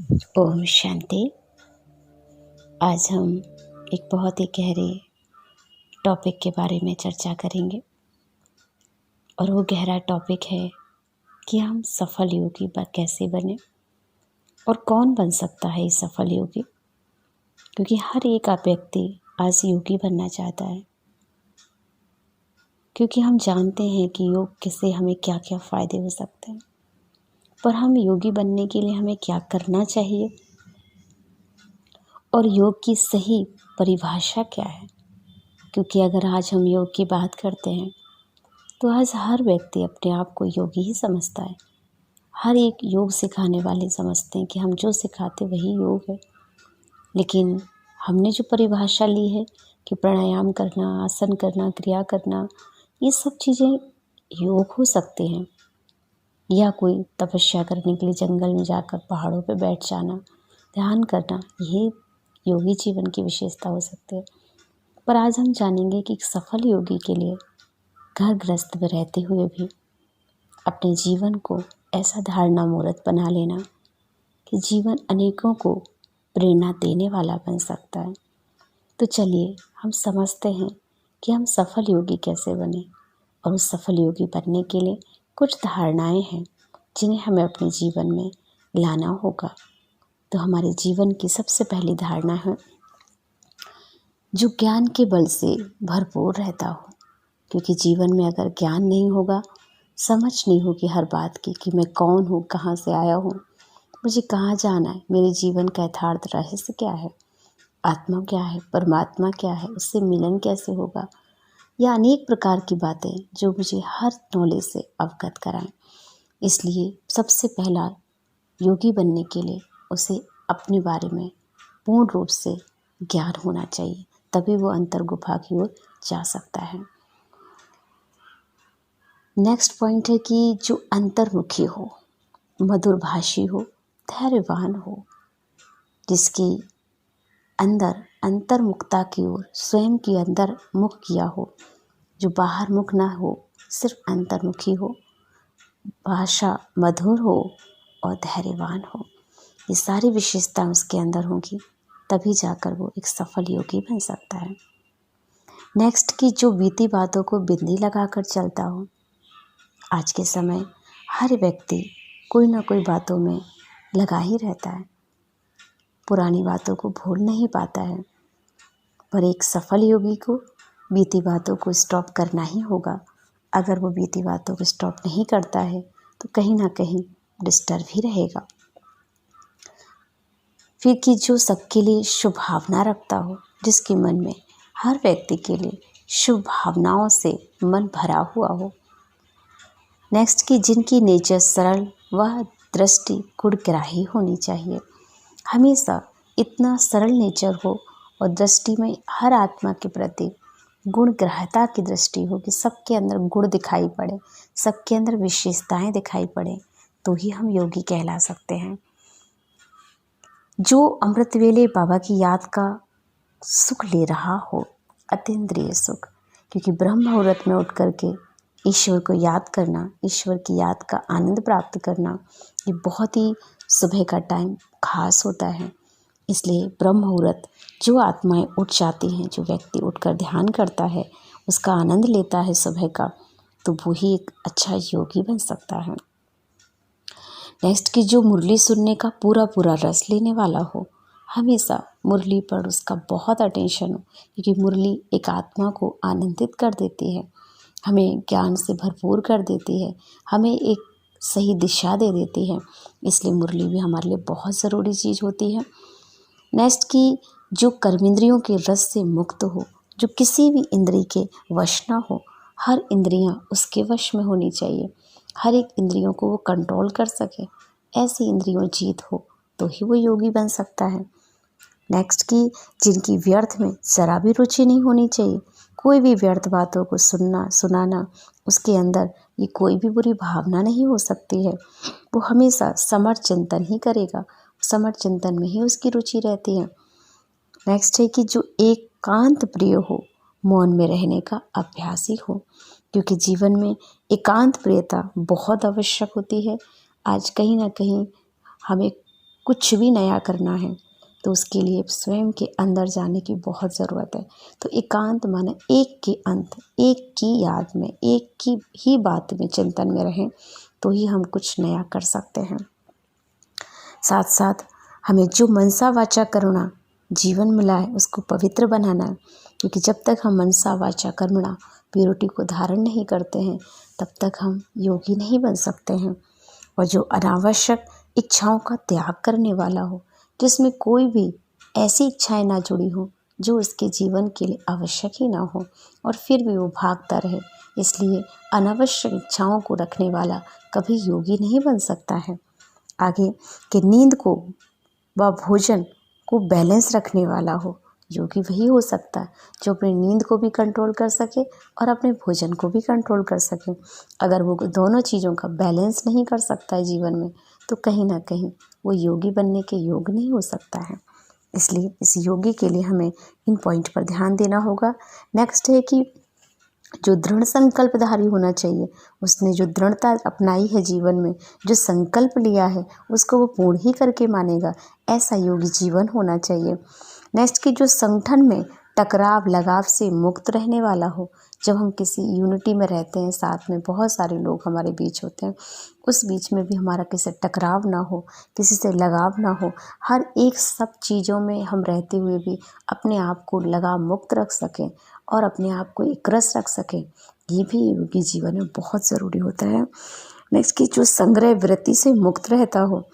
ओम शांति। आज हम एक बहुत ही गहरे टॉपिक के बारे में चर्चा करेंगे और वो गहरा टॉपिक है कि हम सफल योगी कैसे बने और कौन बन सकता है इस सफल योगी। क्योंकि हर एक व्यक्ति आज योगी बनना चाहता है, क्योंकि हम जानते हैं कि योग से हमें क्या क्या फ़ायदे हो सकते हैं। पर हम योगी बनने के लिए हमें क्या करना चाहिए और योग की सही परिभाषा क्या है। क्योंकि अगर आज हम योग की बात करते हैं तो आज हर व्यक्ति अपने आप को योगी ही समझता है। हर एक योग सिखाने वाले समझते हैं कि हम जो सिखाते वही योग है। लेकिन हमने जो परिभाषा ली है कि प्राणायाम करना, आसन करना, क्रिया करना, ये सब चीज़ें योग हो सकते हैं, या कोई तपस्या करने के लिए जंगल में जाकर पहाड़ों पर बैठ जाना, ध्यान करना, ये योगी जीवन की विशेषता हो सकती है। पर आज हम जानेंगे कि एक सफल योगी के लिए घर गृहस्थ में रहते हुए भी अपने जीवन को ऐसा धारणा मूर्त बना लेना कि जीवन अनेकों को प्रेरणा देने वाला बन सकता है। तो चलिए हम समझते हैं कि हम सफल योगी कैसे बने, और उस सफल योगी बनने के लिए कुछ धारणाएं हैं जिन्हें हमें अपने जीवन में लाना होगा। तो हमारे जीवन की सबसे पहली धारणा है जो ज्ञान के बल से भरपूर रहता हो। क्योंकि जीवन में अगर ज्ञान नहीं होगा, समझ नहीं होगी हर बात की कि मैं कौन हूँ, कहाँ से आया हूँ, मुझे कहाँ जाना है, मेरे जीवन का यथार्थ रहस्य क्या है, आत्मा क्या है, परमात्मा क्या है, उससे मिलन कैसे होगा, या अनेक प्रकार की बातें जो मुझे हर नॉलेज से अवगत कराएं। इसलिए सबसे पहला योगी बनने के लिए उसे अपने बारे में पूर्ण रूप से ज्ञान होना चाहिए, तभी वो अंतर गुफा की ओर जा सकता है। नेक्स्ट पॉइंट है कि जो अंतर्मुखी हो, मधुरभाषी हो, धैर्यवान हो, जिसकी अंदर अंतर्मुखता की ओर स्वयं की अंदर मुख किया हो, जो बाहर मुख ना हो, सिर्फ अंतर्मुखी हो, भाषा मधुर हो और धैर्यवान हो। ये सारी विशेषताएं उसके अंदर होंगी, तभी जाकर वो एक सफल योगी बन सकता है। नेक्स्ट की जो बीती बातों को बिंदी लगाकर चलता हो। आज के समय हर व्यक्ति कोई ना कोई बातों में लगा ही रहता है, पुरानी बातों को भूल नहीं पाता है। पर एक सफल योगी को बीती बातों को स्टॉप करना ही होगा। अगर वो बीती बातों को स्टॉप नहीं करता है तो कहीं ना कहीं डिस्टर्ब ही रहेगा। फिर कि जो सबके लिए शुभ भावना रखता हो, जिसके मन में हर व्यक्ति के लिए शुभ भावनाओं से मन भरा हुआ हो। नेक्स्ट की जिनकी नेचर सरल व दृष्टि गुणग्राही होनी चाहिए। हमेशा इतना सरल नेचर हो और दृष्टि में हर आत्मा के प्रति गुणग्राहता की दृष्टि हो कि सबके अंदर गुण दिखाई पड़े, सबके अंदर विशेषताएं दिखाई पड़े, तो ही हम योगी कहला सकते हैं। जो अमृत वेले बाबा की याद का सुख ले रहा हो, अतीन्द्रिय सुख, क्योंकि ब्रह्म मुहूर्त में उठ करके ईश्वर को याद करना, ईश्वर की याद का आनंद प्राप्त करना, ये बहुत ही सुबह का टाइम खास होता है। इसलिए ब्रह्म मुहूर्त जो आत्माएं उठ जाती हैं, जो व्यक्ति उठकर ध्यान करता है, उसका आनंद लेता है सुबह का, तो वो ही एक अच्छा योगी बन सकता है। नेक्स्ट की जो मुरली सुनने का पूरा पूरा रस लेने वाला हो, हमेशा मुरली पर उसका बहुत अटेंशन हो, क्योंकि मुरली एक आत्मा को आनंदित कर देती है, हमें ज्ञान से भरपूर कर देती है, हमें एक सही दिशा दे देती है। इसलिए मुरली भी हमारे लिए बहुत ज़रूरी चीज़ होती है। नेक्स्ट की जो कर्मेंद्रियों के रस से मुक्त हो, जो किसी भी इंद्रिय के वश ना हो, हर इंद्रियां उसके वश में होनी चाहिए, हर एक इंद्रियों को वो कंट्रोल कर सके, ऐसी इंद्रियों जीत हो तो ही वो योगी बन सकता है। नेक्स्ट की जिनकी व्यर्थ में जरा भी रुचि नहीं होनी चाहिए, कोई भी व्यर्थ बातों को सुनना सुनाना, उसके अंदर ये कोई भी बुरी भावना नहीं हो सकती है। वो हमेशा समर्थ चिंतन ही करेगा, समर्थ चिंतन में ही उसकी रुचि रहती है। नेक्स्ट है कि जो एकांत प्रिय हो, मौन में रहने का अभ्यासी हो, क्योंकि जीवन में एकांत प्रियता बहुत आवश्यक होती है। आज कहीं ना कहीं हमें कुछ भी नया करना है तो उसके लिए स्वयं के अंदर जाने की बहुत ज़रूरत है। तो एकांत माने एक के अंत, एक की याद में, एक की ही बात में, चिंतन में रहें तो ही हम कुछ नया कर सकते हैं। साथ साथ हमें जो मनसा वाचा कर्मणा जीवन मिला है उसको पवित्र बनाना है, क्योंकि जब तक हम मनसा वाचा कर्मणा प्योरिटी को धारण नहीं करते हैं तब तक हम योगी नहीं बन सकते हैं। और जो अनावश्यक इच्छाओं का त्याग करने वाला हो, जिसमें कोई भी ऐसी इच्छाएं ना जुड़ी हो जो उसके जीवन के लिए आवश्यक ही ना हो और फिर भी वो भागता रहे, इसलिए अनावश्यक इच्छाओं को रखने वाला कभी योगी नहीं बन सकता है। आगे कि नींद को व भोजन को बैलेंस रखने वाला हो, योगी वही हो सकता है जो अपनी नींद को भी कंट्रोल कर सके और अपने भोजन को भी कंट्रोल कर सके। अगर वो दोनों चीज़ों का बैलेंस नहीं कर सकता है जीवन में तो कहीं ना कहीं वो योगी बनने के योग नहीं हो सकता है। इसलिए इस योगी के लिए हमें इन पॉइंट पर ध्यान देना होगा। नेक्स्ट है कि जो दृढ़ संकल्पधारी होना चाहिए, उसने जो दृढ़ता अपनाई है जीवन में, जो संकल्प लिया है उसको वो पूर्ण ही करके मानेगा, ऐसा योगी जीवन होना चाहिए। नेक्स्ट कि जो संगठन में टकराव लगाव से मुक्त रहने वाला हो। जब हम किसी यूनिटी में रहते हैं, साथ में बहुत सारे लोग हमारे बीच होते हैं, उस बीच में भी हमारा किसी से टकराव ना हो, किसी से लगाव ना हो, हर एक सब चीज़ों में हम रहते हुए भी अपने आप को लगाव मुक्त रख सकें और अपने आप को एक रस रख सकें, ये भी योगी जीवन में बहुत ज़रूरी होता है। नेक्स्ट कि जो संग्रह वृत्ति से मुक्त रहता हो।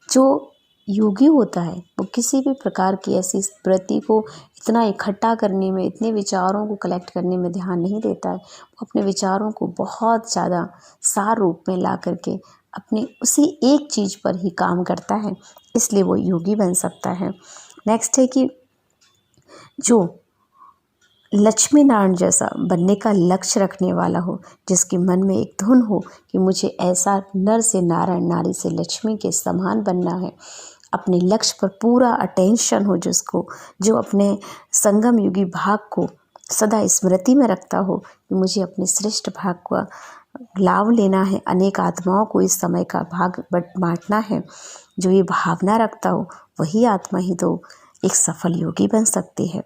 जो योगी होता है वो किसी भी प्रकार की ऐसी वृत्ति को इतना इकट्ठा करने में, इतने विचारों को कलेक्ट करने में ध्यान नहीं देता है। वो अपने विचारों को बहुत ज़्यादा सार रूप में ला करके अपने उसी एक चीज़ पर ही काम करता है, इसलिए वो योगी बन सकता है। नेक्स्ट है कि जो लक्ष्मी नारायण जैसा बनने का लक्ष्य रखने वाला हो, जिसके मन में एक धुन हो कि मुझे ऐसा नर से नारायण, नारी से लक्ष्मी के समान बनना है, अपने लक्ष्य पर पूरा अटेंशन हो जिसको, जो अपने संगम युगी भाग को सदा स्मृति में रखता हो कि मुझे अपने श्रेष्ठ भाग का लाभ लेना है, अनेक आत्माओं को इस समय का भाग बांटना है, जो ये भावना रखता हो वही आत्मा ही तो एक सफल योगी बन सकती है।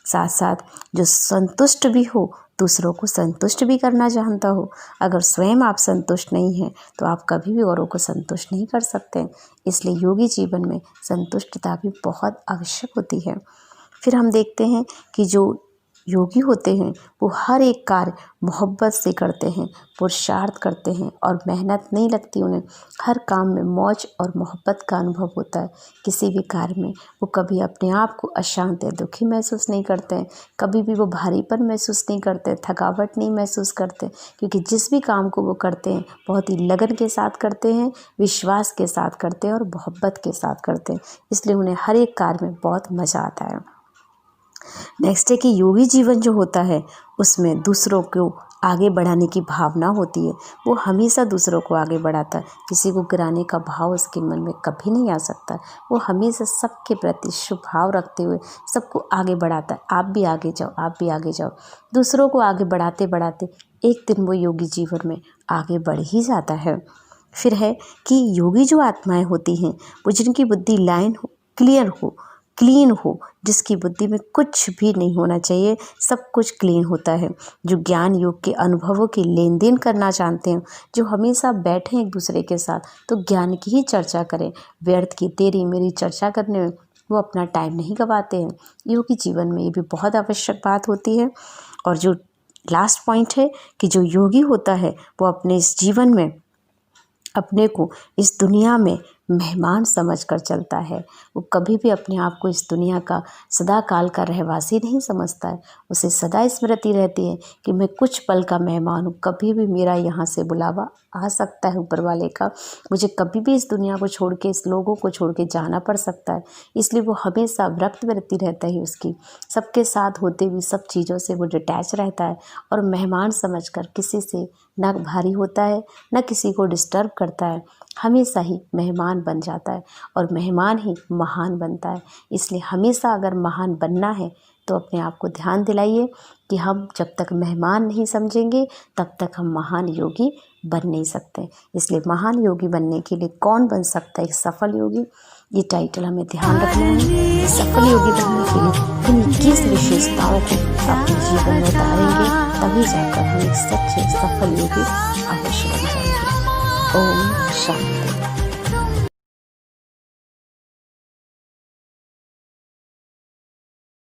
साथ साथ जो संतुष्ट भी हो, दूसरों को संतुष्ट भी करना जानता हो। अगर स्वयं आप संतुष्ट नहीं हैं तो आप कभी भी औरों को संतुष्ट नहीं कर सकते, इसलिए योगी जीवन में संतुष्टता भी बहुत आवश्यक होती है। फिर हम देखते हैं कि जो योगी होते हैं वो हर एक कार्य मोहब्बत से करते हैं, पुरुषार्थ करते हैं और मेहनत नहीं लगती उन्हें। हर काम में मौज और मोहब्बत का अनुभव होता है। किसी भी कार्य में वो कभी अपने आप को अशांत या दुखी महसूस नहीं करते हैं, कभी भी वो भारीपन महसूस नहीं करते, थकावट नहीं महसूस करते, क्योंकि जिस भी काम को वो करते हैं बहुत ही लगन के साथ करते हैं, विश्वास के साथ करते हैं और मोहब्बत के साथ करते हैं, इसलिए उन्हें हर एक कार्य में बहुत मज़ा आता है। नेक्स्ट है कि योगी जीवन जो होता है उसमें दूसरों को आगे बढ़ाने की भावना होती है। वो हमेशा दूसरों को आगे बढ़ाता है, किसी को गिराने का भाव उसके मन में कभी नहीं आ सकता। वो हमेशा सबके प्रति शुभ भाव रखते हुए सबको आगे बढ़ाता है, आप भी आगे जाओ, आप भी आगे जाओ। दूसरों को आगे बढ़ाते बढ़ाते एक दिन वो योगी जीवन में आगे बढ़ ही जाता है। फिर है कि योगी जो आत्माएं होती हैं वो जिनकी बुद्धि लाइन हो, क्लीन हो, जिसकी बुद्धि में कुछ भी नहीं होना चाहिए, सब कुछ क्लीन होता है, जो ज्ञान योग के अनुभवों की लेन देन करना जानते हैं, जो हमेशा बैठें एक दूसरे के साथ तो ज्ञान की ही चर्चा करें, व्यर्थ की तेरी मेरी चर्चा करने में वो अपना टाइम नहीं गंवाते हैं। योगी जीवन में ये भी बहुत आवश्यक बात होती है। और जो लास्ट पॉइंट है कि जो योगी होता है वो अपने इस जीवन में अपने को इस दुनिया में मेहमान समझकर चलता है। वो कभी भी अपने आप को इस दुनिया का सदा काल का रहवासी नहीं समझता है। उसे सदा स्मृति रहती है कि मैं कुछ पल का मेहमान हूँ, कभी भी मेरा यहाँ से बुलावा आ सकता है ऊपर वाले का, मुझे कभी भी इस दुनिया को छोड़ के, इस लोगों को छोड़ के जाना पड़ सकता है। इसलिए वो हमेशा व्रत वृत्ति रहता है उसकी, सबके साथ होते हुए सब चीज़ों से वो डिटैच रहता है और मेहमान समझकर किसी से ना भारी होता है ना किसी को डिस्टर्ब करता है, हमेशा ही मेहमान बन जाता है और मेहमान ही महान बनता है। इसलिए हमेशा अगर महान बनना है तो अपने आप को ध्यान दिलाइए कि हम जब तक मेहमान नहीं समझेंगे तब तक हम महान योगी बन नहीं सकते। इसलिए महान योगी बनने के लिए कौन बन सकता है एक सफल योगी, ये टाइटल हमें ध्यान रखना है कि सफल योगी बनने के लिए इन 21 विशेषताओं को अपने जीवन में उतारेंगे, तभी जाकर हम एक सच्चे सफल योगी अवश्य बन जाएंगे। ओम शांति।